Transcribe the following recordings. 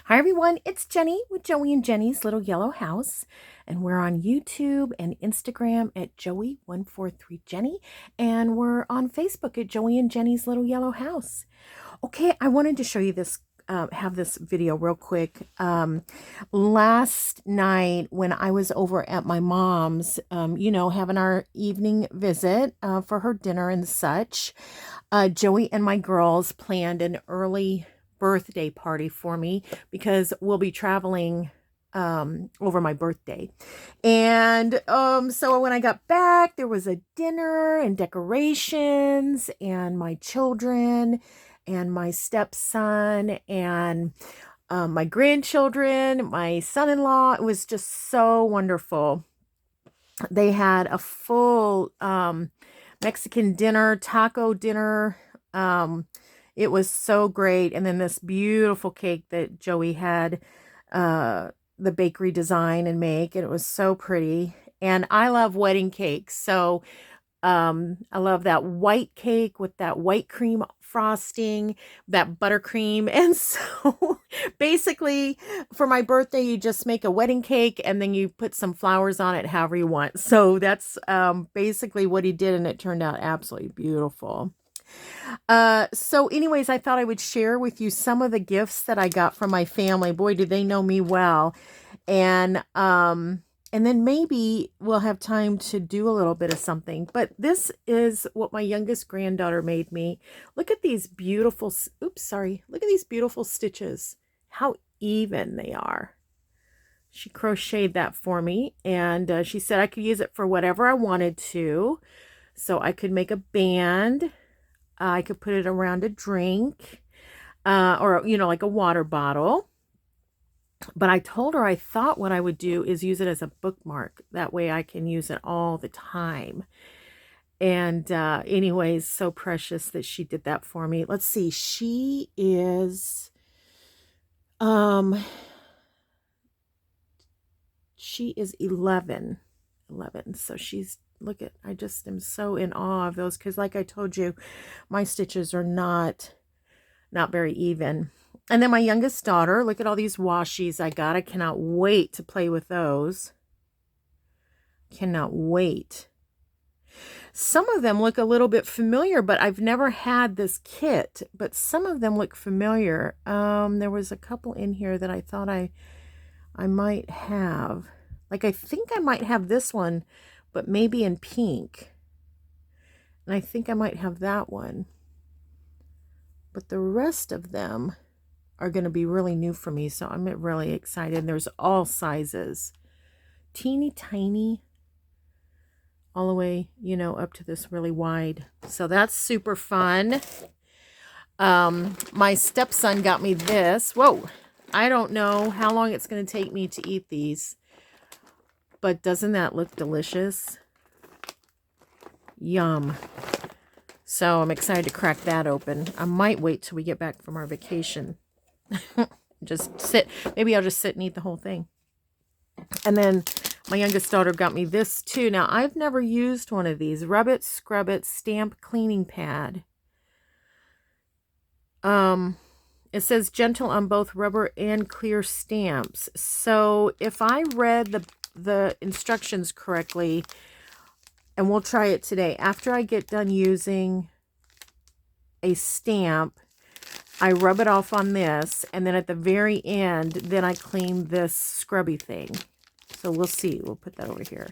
Hi everyone, it's Jenny with Joey and Jenny's Little Yellow House, and we're on YouTube and Instagram at Joey143Jenny, and we're on Facebook at Joey and Jenny's Little Yellow House. Okay, I wanted to show you this, have this video real quick. Last night when I was over at my mom's, having our evening visit for her dinner and such, Joey and my girls planned an early birthday party for me because we'll be traveling over my birthday. And so when I got back, there was a dinner and decorations and my children and my stepson and my grandchildren, my son-in-law. It was just so wonderful. They had a full Mexican dinner, taco dinner. It was so great. And then this beautiful cake that Joey had the bakery design and make. And it was so pretty. And I love wedding cakes. So I love that white cake with that white cream frosting, that buttercream. And so basically for my birthday, you just make a wedding cake and then you put some flowers on it however you want. So that's basically what he did, and it turned out absolutely beautiful. So anyways, I thought I would share with you some of the gifts that I got from my family. Boy, do they know me well. And then maybe we'll have time to do a little bit of something. But this is what my youngest granddaughter made me. Look at these beautiful, oops, sorry. Look at these beautiful stitches. How even they are. She crocheted that for me. And she said I could use it for whatever I wanted to. So I could make a band. I could put it around a drink. Or, like a water bottle. But I told her I thought what I would do is use it as a bookmark. That way I can use it all the time. And anyways, so precious that she did that for me. Let's see. She is 11. So she's, look at, I just am so in awe of those, because like I told you, my stitches are not very even. And then my youngest daughter, look at all these washies I got. I cannot wait to play with those. Cannot wait. Some of them look a little bit familiar, but I've never had this kit. But some of them look familiar. There was a couple in here that I thought I might have. Like, I think I might have this one, but maybe in pink. And I think I might have that one. But the rest of them are going to be really new for me, so I'm really excited. There's all sizes, teeny tiny, all the way, up to this really wide. So that's super fun. My stepson got me this. Whoa, I don't know how long it's going to take me to eat these, but doesn't that look delicious? Yum. So I'm excited to crack that open. I might wait till we get back from our vacation. Just sit. Maybe I'll just sit and eat the whole thing. And then my youngest daughter got me this too. Now, I've never used one of these. Rub It, Scrub It Stamp Cleaning Pad. It says gentle on both rubber and clear stamps. So if I read the instructions correctly, and we'll try it today, after I get done using a stamp, I rub it off on this, and then at the very end, then I clean this scrubby thing. So we'll see. We'll put that over here.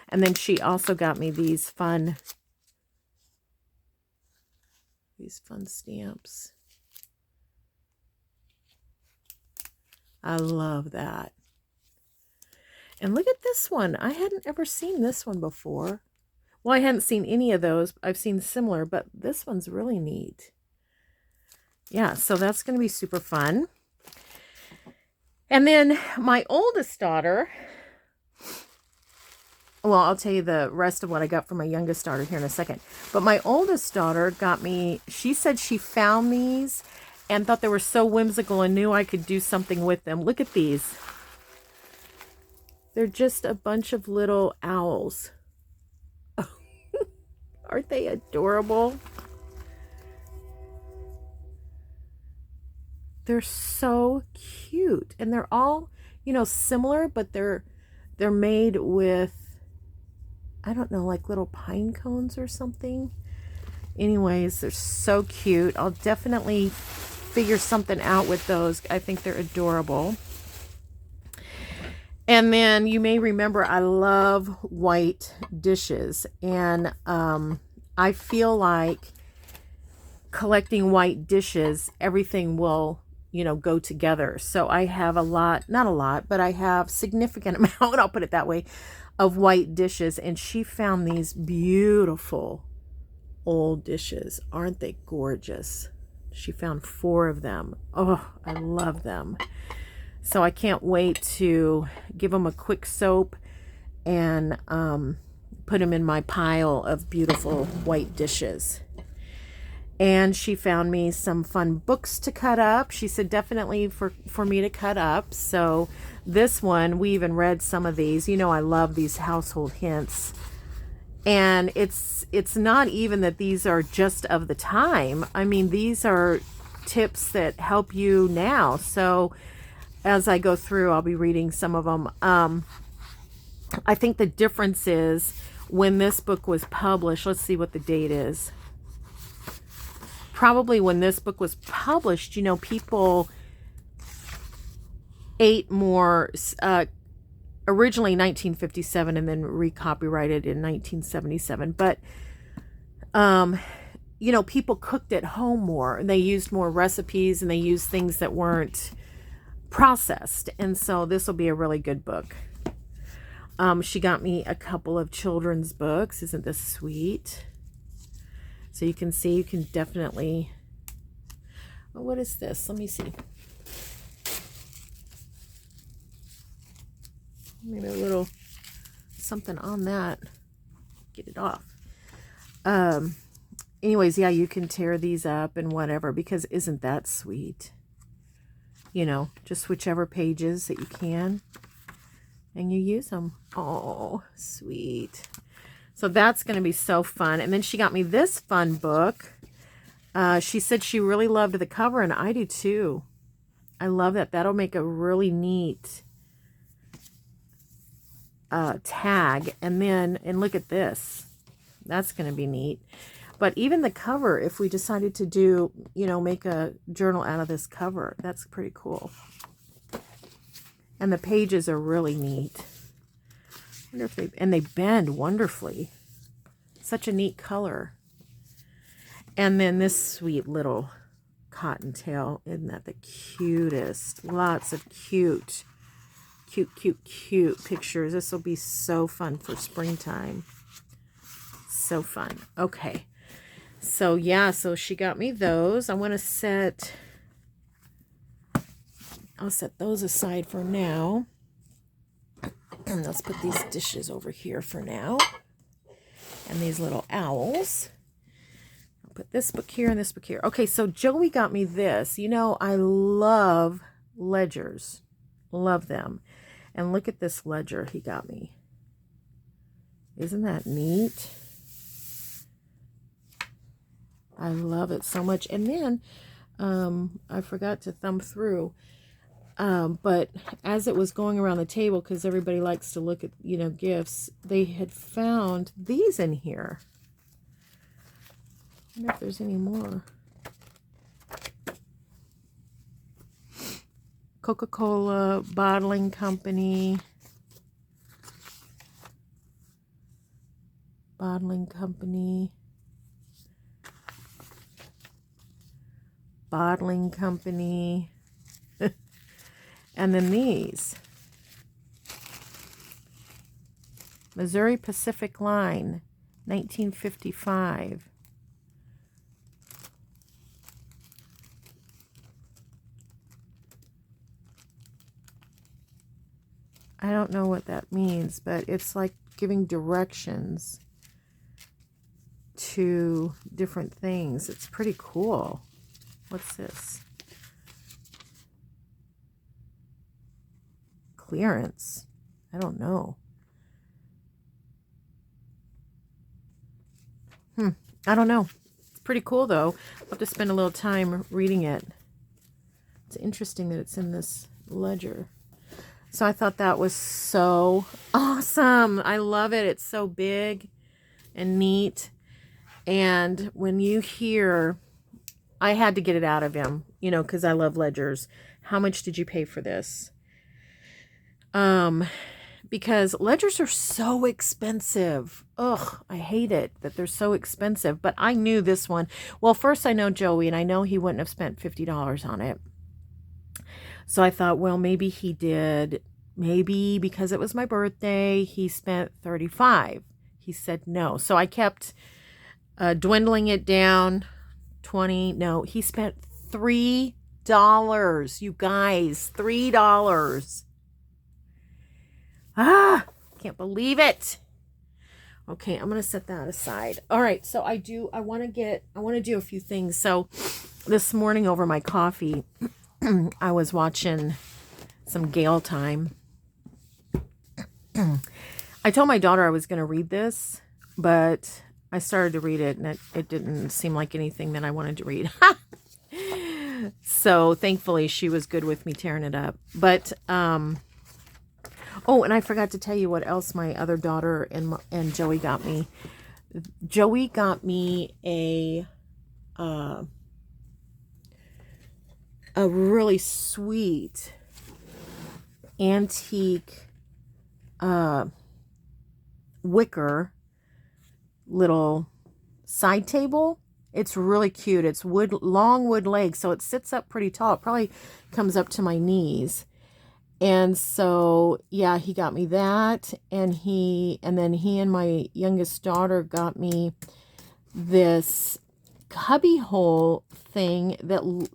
And then she also got me these fun stamps. I love that. And look at this one. I hadn't ever seen this one before. Well, I hadn't seen any of those. I've seen similar, but this one's really neat. Yeah, so that's going to be super fun. And then my oldest daughter, well, I'll tell you the rest of what I got from my youngest daughter here in a second. But my oldest daughter got me, she said she found these and thought they were so whimsical and knew I could do something with them. Look at these. They're just a bunch of little owls. Aren't they adorable? they're so cute. And they're all, you know, similar, but they're made with, I don't know, like little pine cones or something. Anyways, they're so cute. I'll definitely figure something out with those. I think they're adorable. And then you may remember I love white dishes. And I feel like collecting white dishes, everything will, you know, go together. So I have a lot, not a lot, but I have significant amount, I'll put it that way, of white dishes. And she found these beautiful old dishes. Aren't they gorgeous? She found 4 of them. Oh, I love them. So I can't wait to give them a quick soap and put them in my pile of beautiful white dishes. And she found me some fun books to cut up. She said definitely for me to cut up. So this one, we even read some of these. You know, I love these household hints. And it's not even that these are just of the time. I mean, these are tips that help you now. So as I go through, I'll be reading some of them. I think the difference is when this book was published, let's see what the date is. Probably when this book was published, you know, people ate more, originally 1957 and then recopyrighted in 1977. But, you know, people cooked at home more and they used more recipes and they used things that weren't processed. And so this will be a really good book. She got me a couple of children's books. Isn't this sweet? So you can see, you can definitely, oh, what is this? Let me see. Maybe a little something on that. Get it off. Anyways, yeah, you can tear these up and whatever, because isn't that sweet? You know, just whichever pages that you can and you use them. Oh, sweet. So that's going to be so fun. And then she got me this fun book. She said she really loved the cover, and I do too. I love that. That'll make a really neat tag. And then, and look at this. That's going to be neat. But even the cover, if we decided to do, you know, make a journal out of this cover, that's pretty cool. And the pages are really neat. I wonder if they, and they bend wonderfully. Such a neat color. And then this sweet little cottontail. Isn't that the cutest? Lots of cute pictures. This will be so fun for springtime. So fun. Okay. So yeah, so she got me those. I want to set, I'll set those aside for now. And let's put these dishes over here for now. And these little owls. I'll put this book here and this book here. Okay, so Joey got me this. You know, I love ledgers. Love them. And look at this ledger he got me. Isn't that neat? I love it so much. And then I forgot to thumb through. But as it was going around the table, because everybody likes to look at, you know, gifts, they had found these in here. I wonder if there's any more. Coca-Cola Bottling Company. Bottling Company. Bottling Company. And then these. Missouri Pacific Line, 1955. I don't know what that means, but it's like giving directions to different things. It's pretty cool. What's this? Clearance. I don't know. I don't know. It's pretty cool though. I'll have to spend a little time reading it. It's interesting that it's in this ledger. So I thought that was so awesome. I love it. It's so big and neat. And when you hear, I had to get it out of him, you know, because I love ledgers. How much did you pay for this? Because ledgers are so expensive. Ugh, I hate it that they're so expensive. But I knew this one. Well, first I know Joey, and I know he wouldn't have spent $50 on it. So I thought, well, maybe he did. Maybe because it was my birthday, he spent $35. He said no. So I kept dwindling it down. 20. No, he spent $3. You guys, $3. Ah, can't believe it. Okay, I'm going to set that aside. All right, so I want to do a few things. So this morning over my coffee, I was watching some Gale Time. I told my daughter I was going to read this, but I started to read it and it didn't seem like anything that I wanted to read. So thankfully she was good with me tearing it up. But, oh, and I forgot to tell you what else my other daughter and Joey got me. Joey got me a really sweet antique wicker little side table. It's really cute. It's long wood legs, so it sits up pretty tall. It probably comes up to my knees. And so, yeah, he got me that, and then he and my youngest daughter got me this cubby hole thing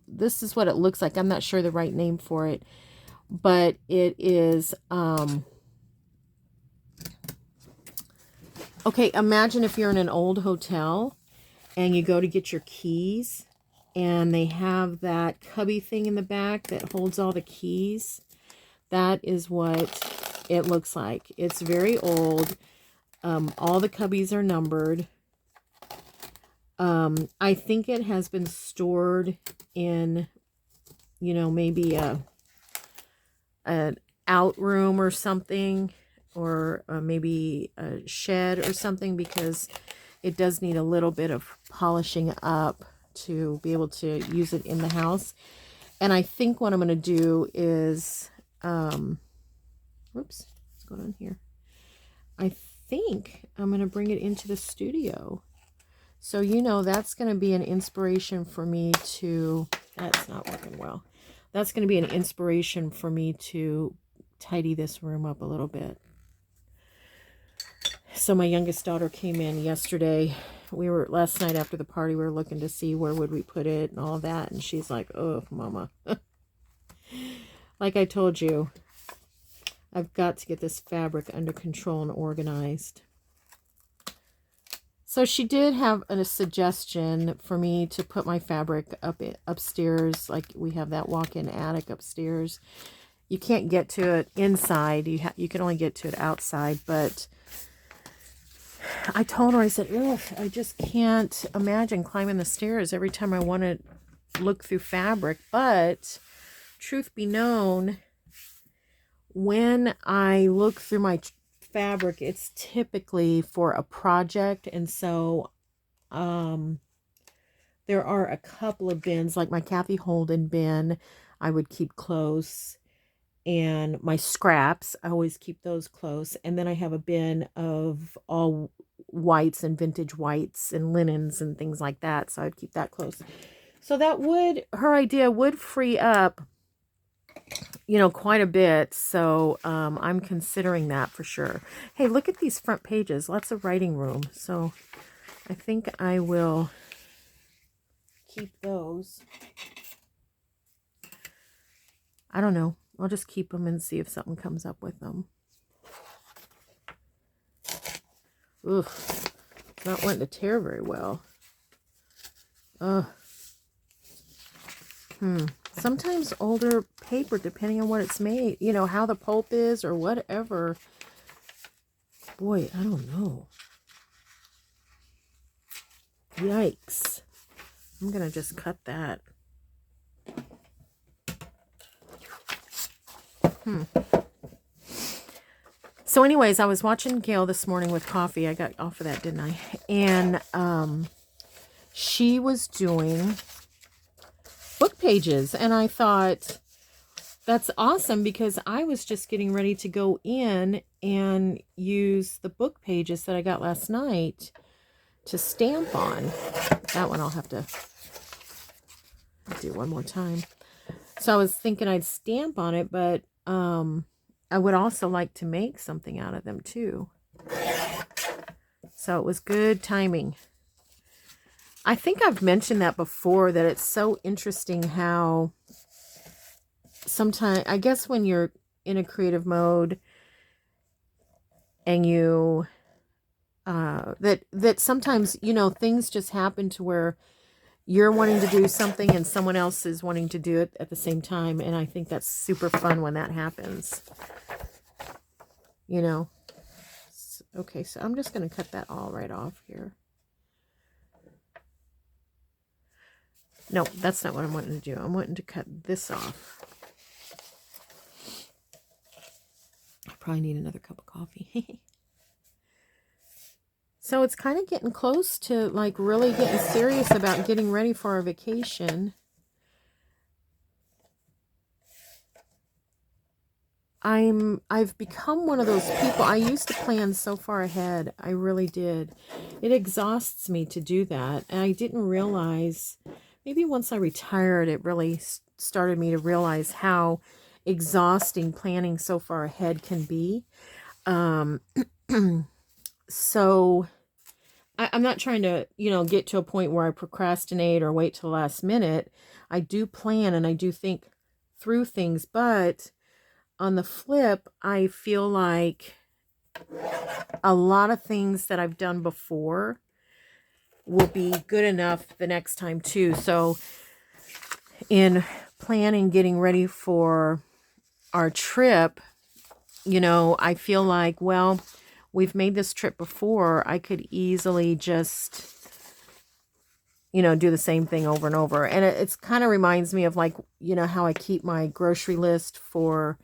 this is what it looks like. I'm not sure the right name for it, but it is, okay, imagine if you're in an old hotel and you go to get your keys and they have that cubby thing in the back that holds all the keys. That is what it looks like. It's very old. All the cubbies are numbered. I think it has been stored in, you know, maybe an out room or something, or maybe a shed or something, because it does need a little bit of polishing up to be able to use it in the house. And I think what I'm going to do is, whoops, what's going on here? I think I'm going to bring it into the studio. So, you know, that's going to be an inspiration for me to, that's not working well. That's going to be an inspiration for me to tidy this room up a little bit. So my youngest daughter came in yesterday. Last night after the party, we were looking to see where would we put it and all that. And she's like, oh, Mama. Like I told you, I've got to get this fabric under control and organized. So she did have a suggestion for me to put my fabric upstairs. Like we have that walk-in attic upstairs. You can't get to it inside. You can only get to it outside. But I told her, I said, ugh, I just can't imagine climbing the stairs every time I want to look through fabric. But truth be known, when I look through my fabric, it's typically for a project. And so there are a couple of bins, like my Kathy Holden bin I would keep close, and my scraps, I always keep those close. And then I have a bin of all whites and vintage whites and linens and things like that, so I'd keep that close. So that her idea would free up, you know, quite a bit. So I'm considering that for sure. Hey, look at these front pages. Lots of writing room. So I think I will keep those. I don't know. I'll just keep them and see if something comes up with them. Ugh. It's not wanting to tear very well. Ugh. Sometimes older paper, depending on what it's made, you know, how the pulp is or whatever. Boy, I don't know. Yikes. I'm going to just cut that. So anyways, I was watching Gail this morning with coffee. I got off of that, didn't I? And she was doing book pages. And I thought, that's awesome, because I was just getting ready to go in and use the book pages that I got last night to stamp on. That one I'll have to do one more time. So I was thinking I'd stamp on it, but I would also like to make something out of them too. So it was good timing. I think I've mentioned that before, that it's so interesting how sometimes, I guess when you're in a creative mode and you, that sometimes, you know, things just happen to where you're wanting to do something and someone else is wanting to do it at the same time. And I think that's super fun when that happens, you know. Okay, so I'm just going to cut that all right off here. No, that's not what I'm wanting to do. I'm wanting to cut this off. I probably need another cup of coffee. So it's kind of getting close to like really getting serious about getting ready for our vacation. I've become one of those people. I used to plan so far ahead. I really did. It exhausts me to do that. And I didn't realize, maybe once I retired, it really started me to realize how exhausting planning so far ahead can be. So I'm not trying to, you know, get to a point where I procrastinate or wait till the last minute. I do plan and I do think through things, but on the flip, I feel like a lot of things that I've done before will be good enough the next time too. So in planning, getting ready for our trip, you know, I feel like, well, we've made this trip before. I could easily just, you know, do the same thing over and over. And it's kind of reminds me of like, you know, how I keep my grocery list for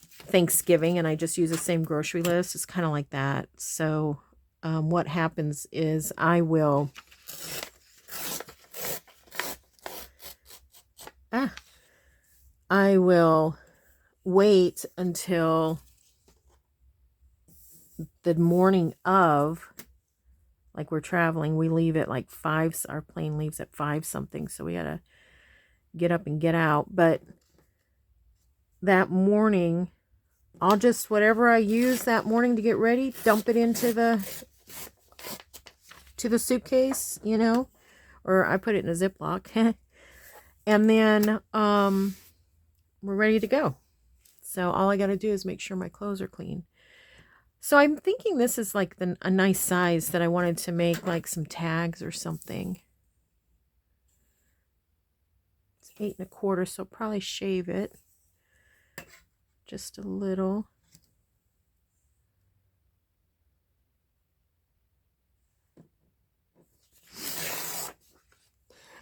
Thanksgiving and I just use the same grocery list. It's kind of like that. So what happens is I will wait until the morning of, like we're traveling, we leave at like 5, our plane leaves at 5 something, so we gotta get up and get out. But that morning, I'll just, whatever I use that morning to get ready, dump it into the suitcase, you know, or I put it in a Ziploc. And then we're ready to go. So all I got to do is make sure my clothes are clean. So I'm thinking this is like a nice size that I wanted to make like some tags or something. It's 8 1/4, so I'll probably shave it just a little.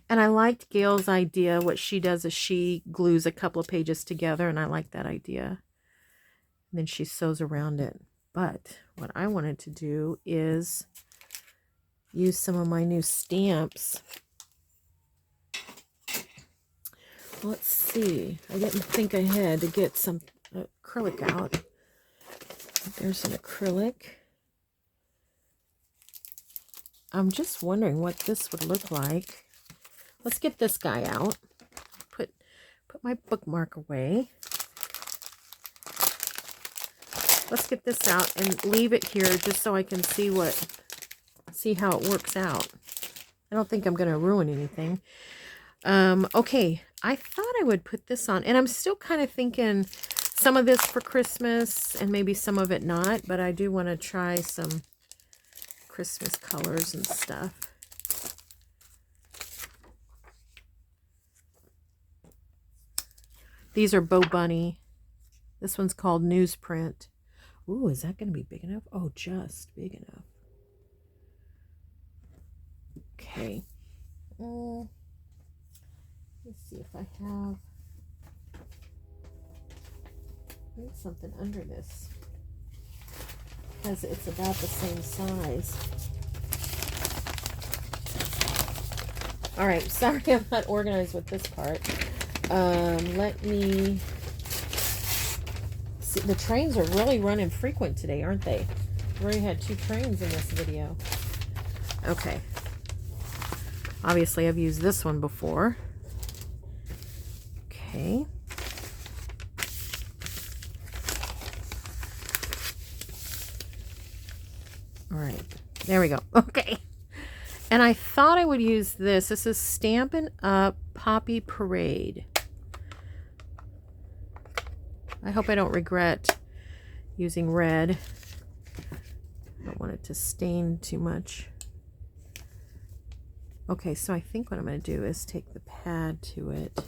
And I liked Gail's idea. What she does is she glues a couple of pages together, and I like that idea. And then she sews around it. But what I wanted to do is use some of my new stamps. Let's see. I didn't think I had to get some acrylic out. There's an acrylic. I'm just wondering what this would look like. Let's get this guy out. Put my bookmark away. Let's get this out and leave it here just so I can see how it works out. I don't think I'm going to ruin anything. Okay, I thought I would put this on, and I'm still kind of thinking some of this for Christmas and maybe some of it not, but I do want to try some Christmas colors and stuff. These are Bo Bunny. This one's called Newsprint. Ooh, is that going to be big enough? Oh, just big enough. Okay. Let's see if I have... There's something under this because it's about the same size. All right, sorry I'm not organized with this part. Let me see. The trains are really running frequent today, aren't they? We already had 2 trains in this video. Okay. Obviously, I've used this one before. Okay. All right. There we go. Okay. And I thought I would use this. This is Stampin' Up! Poppy Parade. I hope I don't regret using red. I don't want it to stain too much. Okay, so I think what I'm going to do is take the pad to it.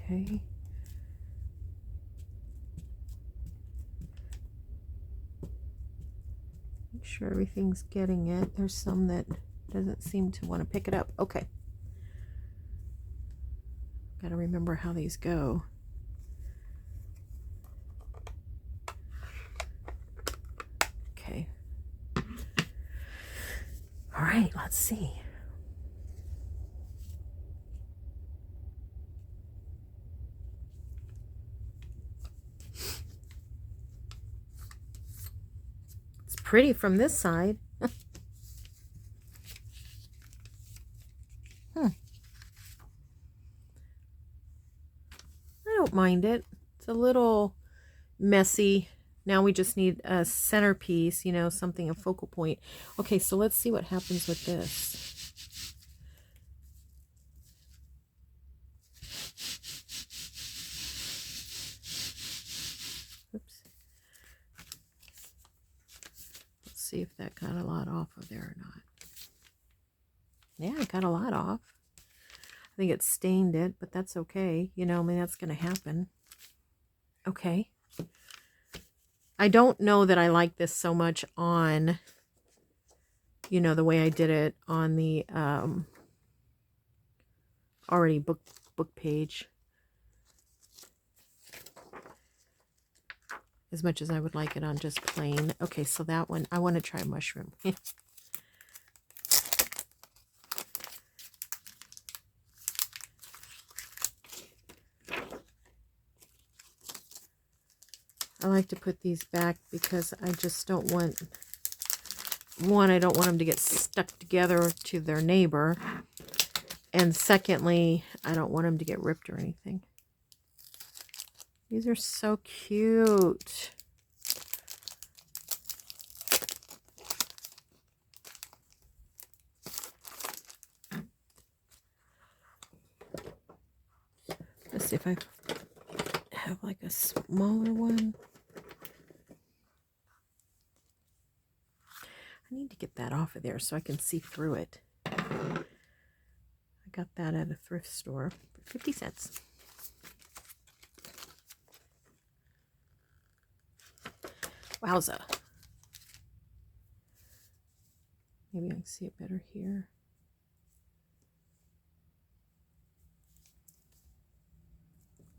Okay. Make sure everything's getting it. There's some that doesn't seem to want to pick it up. Okay. Got to remember how these go. Okay. All right, let's see. It's pretty from this side. I don't mind it. It's a little messy. Now we just need a centerpiece, you know, something, a focal point. Okay, so let's see what happens with this. Oops. Let's see if that got a lot off of there or not. Yeah, it got a lot off. I think it stained it, but that's okay. You know, I mean, that's going to happen. Okay. I don't know that I like this so much on, you know, the way I did it on the already book page. As much as I would like it on just plain. Okay, so that one, I want to try mushroom. I like to put these back because I just don't want, one, I don't want them to get stuck together to their neighbor. And secondly, I don't want them to get ripped or anything. These are so cute. Let's see if I have like a smaller one. I need to get that off of there so I can see through it. I got that at a thrift store for 50 cents. Wowza. Maybe I can see it better here.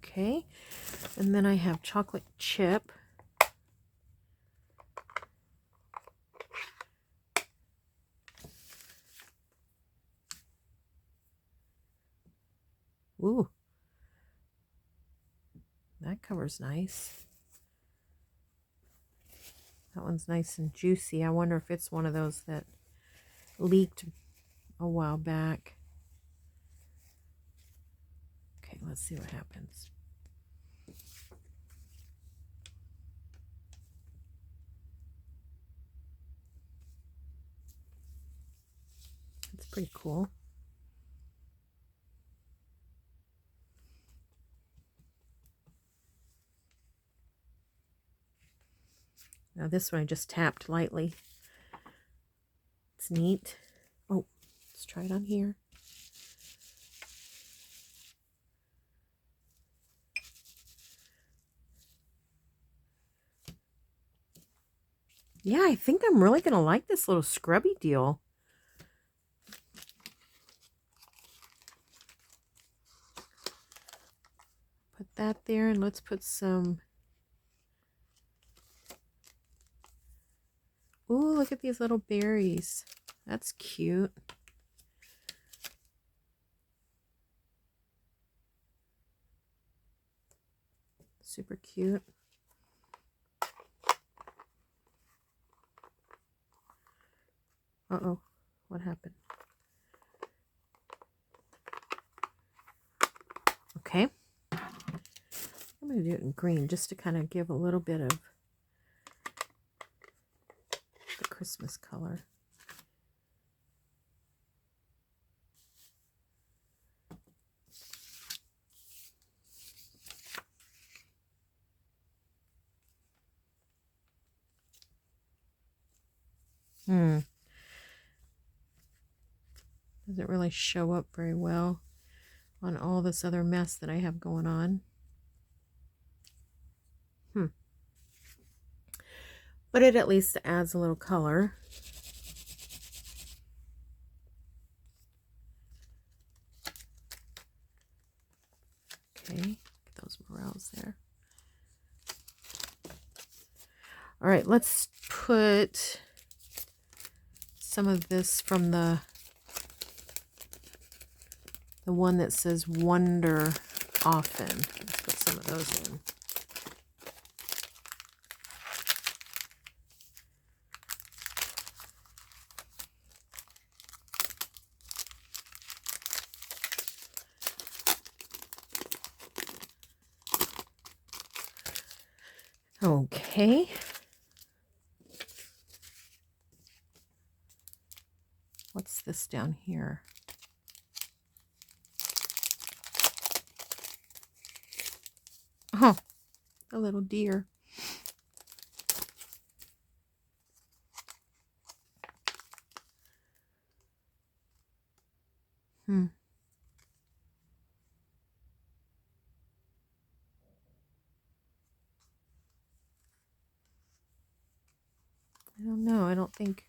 Okay. And then I have chocolate chip. Ooh. That cover's nice. That one's nice and juicy. I wonder if it's one of those that leaked a while back. Okay, let's see what happens. It's pretty cool. Now this one I just tapped lightly. It's neat. Oh, let's try it on here. Yeah, I think I'm really going to like this little scrubby deal. Put that there, and let's put some... Ooh, look at these little berries. That's cute. Super cute. Uh-oh, what happened? Okay. I'm going to do it in green just to kind of give a little bit of the Christmas color. Doesn't really show up very well on all this other mess that I have going on. But it at least adds a little color. Okay, get those morels there. All right, let's put some of this from the one that says Wonder Often. Let's put some of those in. Okay. What's this down here? Oh, a little deer. I don't know. I don't think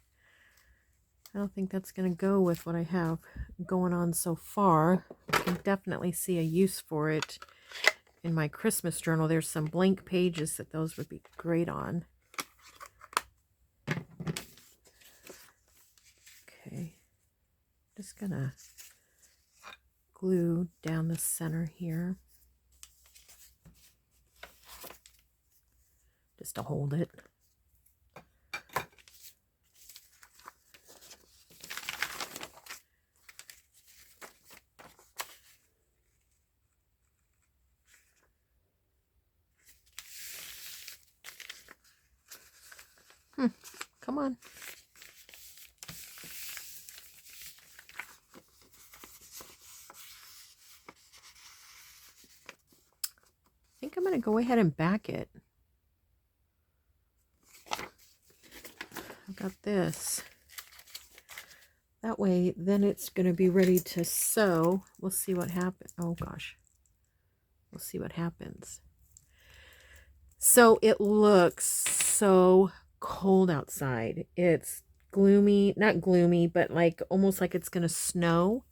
that's going to go with what I have going on so far. I can definitely see a use for it in my Christmas journal. There's some blank pages that those would be great on. Okay. Just going to glue down the center here. Just to hold it. Come on. I think I'm going to go ahead and back it. I've got this. That way, then it's going to be ready to sew. We'll see what happens. Oh, gosh. We'll see what happens. So it looks so cold outside. It's gloomy, not gloomy, but like almost like it's going to snow.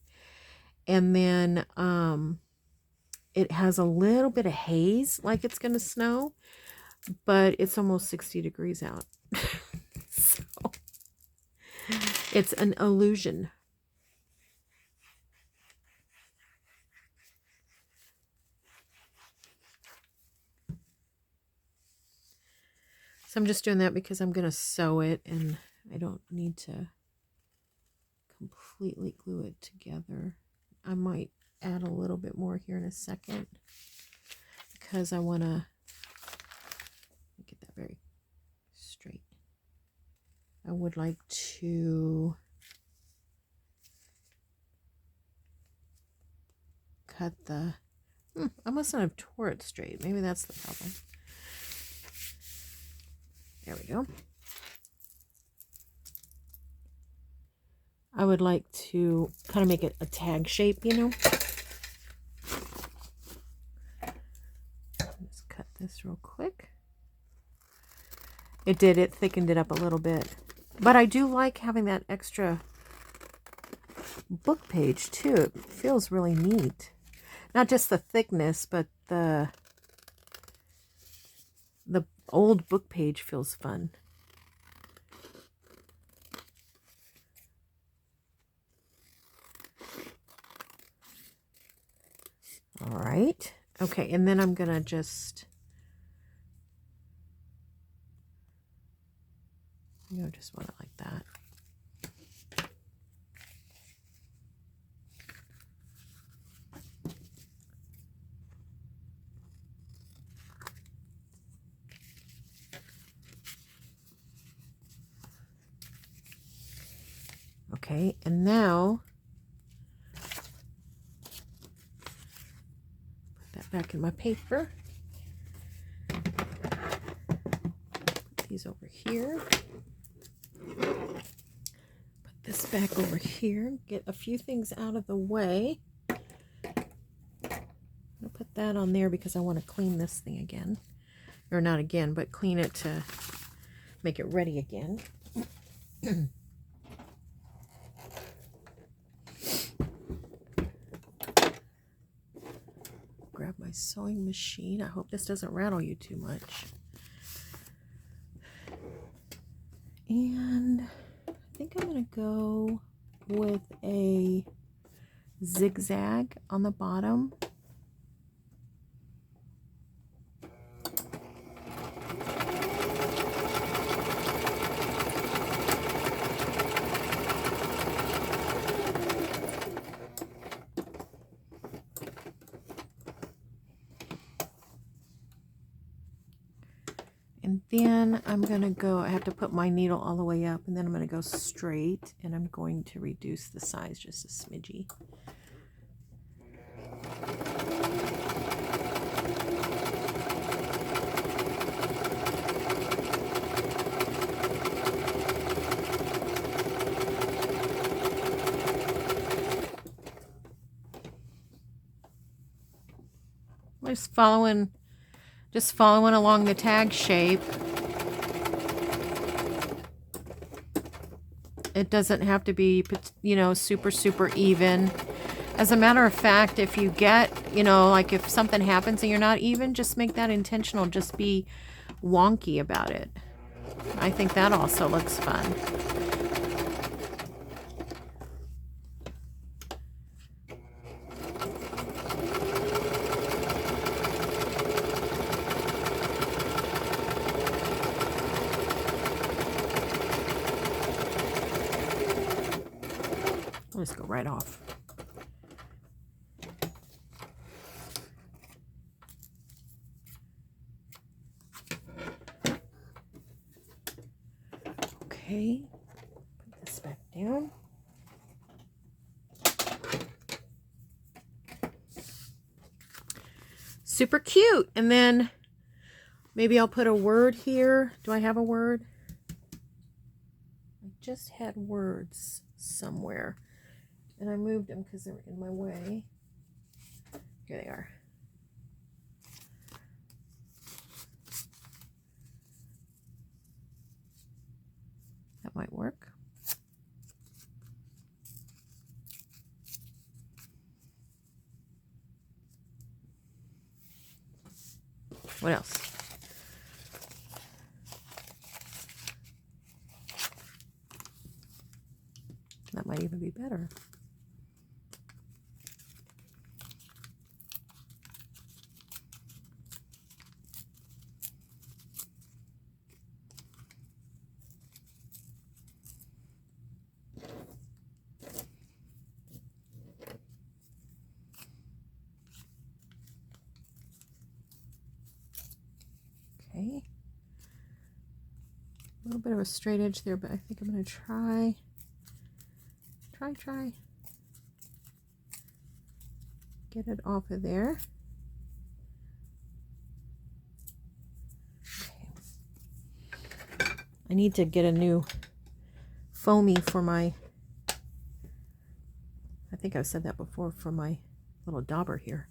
And then it has a little bit of haze like it's going to snow, but it's almost 60 degrees out. So it's an illusion. So I'm just doing that because I'm going to sew it and I don't need to completely glue it together. I might add a little bit more here in a second because I want to get that very straight. I would like to cut the... I must not have tore it straight. Maybe that's the problem. There we go. I would like to kind of make it a tag shape, you know. Just cut this real quick. It did. It thickened it up a little bit. But I do like having that extra book page too. It feels really neat. Not just the thickness, but the old book page feels fun. All right. Okay, and then I'm going to just, just want it like that. Okay, and now put that back in my paper. Put these over here. Put this back over here. Get a few things out of the way. I'll put that on there because I want to clean this thing again. Or not again, but clean it to make it ready again. Grab my sewing machine. I hope this doesn't rattle you too much. And I think I'm going to go with a zigzag on the bottom. And then I'm going to go, I have to put my needle all the way up, and then I'm going to go straight, and I'm going to reduce the size just a smidgy. Just following along the tag shape. It doesn't have to be, super even. As a matter of fact, if you get, like if something happens and you're not even, just make that intentional. Just be wonky about it. I think that also looks fun. I'll just go right off. Okay, put this back down. Super cute. And then maybe I'll put a word here. Do I have a word? I just had words somewhere. And I moved them because they were in my way. Here they are. That might work. What else? That might even be better. Okay. A little bit of a straight edge there, but I think I'm going to try. Get it off of there. Okay. I need to get a new foamy for my, I think I've said that before, for my little dauber here.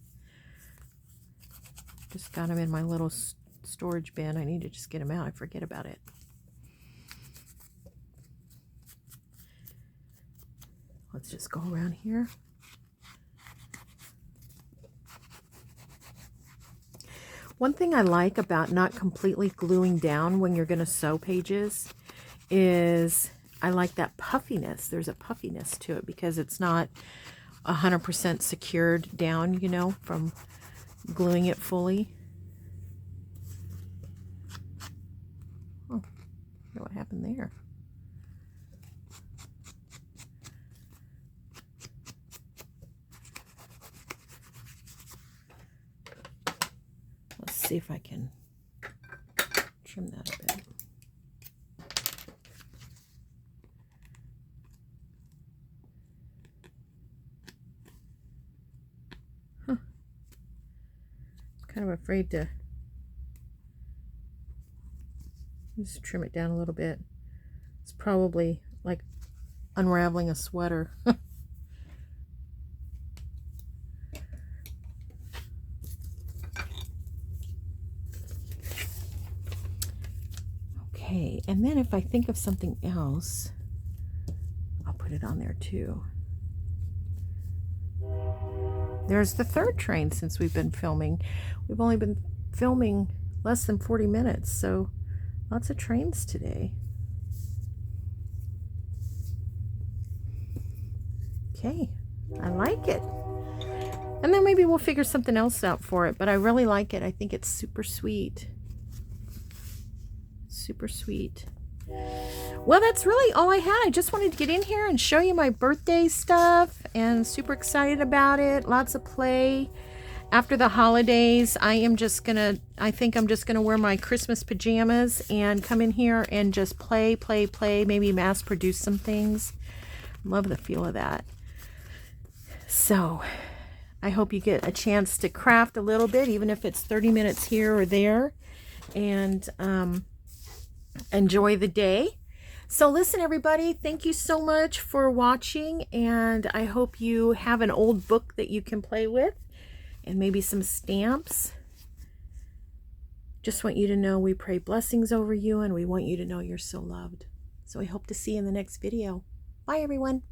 Just got them in my little storage bin. I need to just get them out. I forget about it. let's just go around here. One thing I like about not completely gluing down when you're going to sew pages is I like that puffiness. There's a puffiness to it because it's not 100% secured down, you know, from gluing it fully. Oh, I wonder what happened there. Let's see if I can trim that a bit. Huh. Kind of afraid to just trim it down a little bit. It's probably like unraveling a sweater. Okay, and then if I think of something else, I'll put it on there too. There's the third train since we've been filming. We've only been filming less than 40 minutes, so lots of trains today. Okay, I like it. And then maybe we'll figure something else out for it, but I really like it. I think it's super sweet. Super sweet. Well, that's really all I had. I just wanted to get in here and show you my birthday stuff, and super excited about it. Lots of play. After the holidays, I think I'm just gonna wear my Christmas pajamas and come in here and just play, maybe mass produce some things. Love the feel of that. So I hope you get a chance to craft a little bit, even if it's 30 minutes here or there, and enjoy the day. So listen, everybody, thank you so much for watching, and I hope you have an old book that you can play with and maybe some stamps. Just want you to know we pray blessings over you, and we want you to know you're so loved. So I hope to see you in the next video. Bye, everyone.